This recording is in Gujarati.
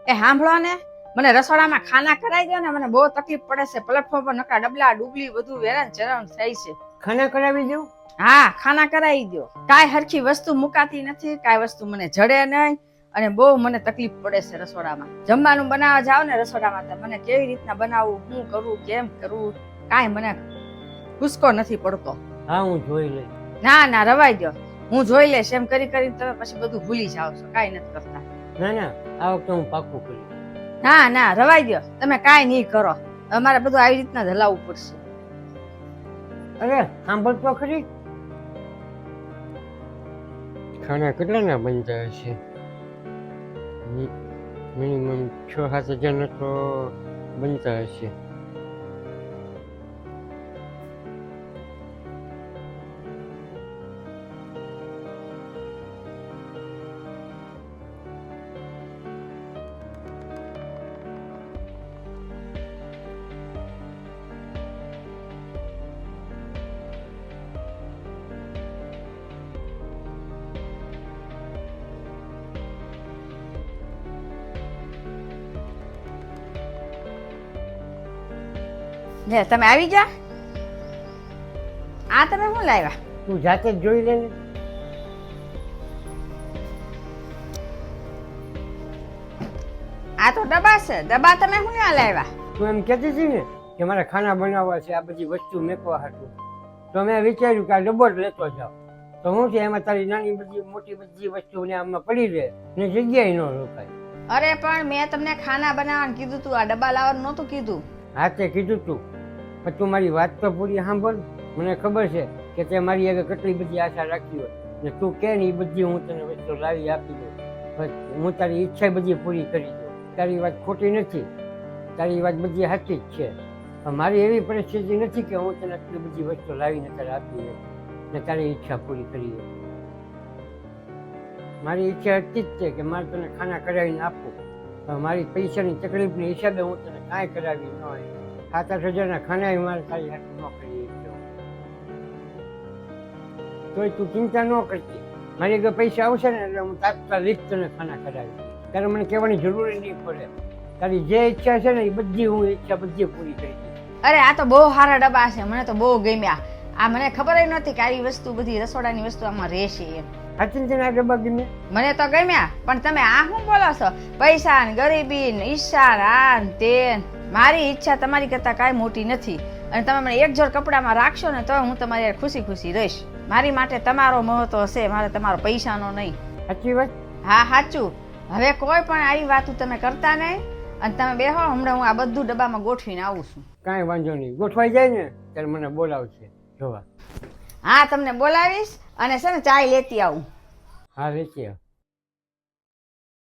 એ સાંભળો ને, મને રસોડામાં ખાના કરાવી દો ને, મને બહુ તકલીફ પડે છે. પ્લેટફોર્મ પર નકા ડબલા ડુબલી બધું વેરાન ચરણ થાય છે. ખાના કરાવી દઉં? હા, ખાના કરાવી દો. કાંઈ હરખી વસ્તુ મુકાતી નથી, કાંઈ વસ્તુ મને જડે નહીં અને બહુ મને તકલીફ પડે છે રસોડામાં. જમવાનું બનાવવા જાવ ને રસોડામાં તો મને કેવી રીતના બનાવવું, શું કરવું, કેમ કરવું, કાંઈ મને હુસકો નથી પડતો. હા, હું જોઈ લઈશ. ના ના, રવાઈ દો, હું જોઈ લઈશ. એમ કરી કરીને તમે પછી બધું ભૂલી જાઓ છો, કાંઈ નથી કરતા. ના ના, આ વખતે હું પાક્કું કરીશ. ના ના, રવાઈ દો, તમે કાંઈ નહીં કરો. અમારે બધું આવી રીતના જ હલાવવું પડશે. અરે સાંભળ તો ખરી, ખાના કેટલાના બનતા હશે? મિનિમમ 6-7 હજારના તો બનતા હશે. લે, તમે આવી જા. આ તમે શું લાવ્યા? તું જાતે જ જોઈ લે ને. આ તો ડબ્બા છે. ડબ્બા તમે શું ના લાવ્યા? તું એમ કહેતી હતી ને કે મારે ખાના બનાવવા છે, આ બધી વસ્તુ મેકવા હતું, તો મેં વિચાર્યું કે આ ડબ્બો જ લેતો જાવ. તો હું છે એમાં તારી નાની બધી મોટી બધી વસ્તુ ને આમાં પડી રહે ને જગ્યાએ ન રોકાય. અરે પણ મેં તમને ખાના બનાવવાનું કીધું તું, આ ડબ્બા લાવવાનું નહોતું કીધું. હા, તે કીધું તું, પણ તું મારી વાત તો પૂરી સાંભળ. મને ખબર છે કે તે મારી આગળ કેટલી બધી આશા રાખી હોય ને તું કે ને એ બધી હું તને વસ્તુ લાવી આપી દઉં. પણ હું તારી ઈચ્છા બધી પૂરી કરી દઉં. તારી વાત ખોટી નથી, તારી વાત બધી સાચી જ છે. પણ મારી એવી પરિસ્થિતિ નથી કે હું તને આટલી બધી વસ્તુ લાવીને તારે આપી દઉં ને તારી ઈચ્છા પૂરી કરી દઉં. મારી ઈચ્છા એટલી જ છે કે મારે તને ખાના કરાવીને આપવું, પણ મારી પૈસાની તકલીફના હિસાબે હું તને કાંઈ કરાવી ન હોય. 7-8 હજારના ખાના મારે તારી હાથ ન કરી શકતો. તોય તું ચિંતા ન કરતી. મારી આગળ પૈસા આવશે ને એટલે હું તાત્કાલિક તને ખાના કરાવી. ત્યારે મને કહેવાની જરૂર નહીં પડે. તારી જે ઈચ્છા છે ને એ બધી હું ઈચ્છા બધી પૂરી કરી દઈશ. અરે આ તો બહુ સારા ડબ્બા છે, મને તો બહુ ગમ્યા. આ મને ખબર જ નહોતી કે આવી વસ્તુ બધી રસોડાની વસ્તુ આમાં રહેશે એમ. સાચી તને આ ડબ્બા ગમે? મને તો ગમ્યા, પણ તમે આ શું બોલો છો? પૈસા ને ગરીબી ને ઈચ્છા આ ને તે. મારી ઈચ્છા તમારી કરતા કાંઈ મોટી નથી અને તમે મને એક જોડ કપડામાં રાખશો ને તો હું તમારી ખુશી ખુશી રહીશ. મારી માટે તમારો મહત્વ છે, મારે તમારો પૈસાનો નહીં. સાચી વાત? હા, સાચું. હવે કોઈ પણ આવી વાતો તમે કરતા નહીં અને તમે બેહો. હમણાં હું આ બધું ડબ્બામાં ગોઠવીને આવું છું. કાંઈ વાંધો નહીં, ગોઠવાઈ જાય ને ત્યારે મને બોલાવશે જોવા. હા, તમને બોલાવીશ અને છે ને ચાય લેતી આવું. હા, લેતી આવ.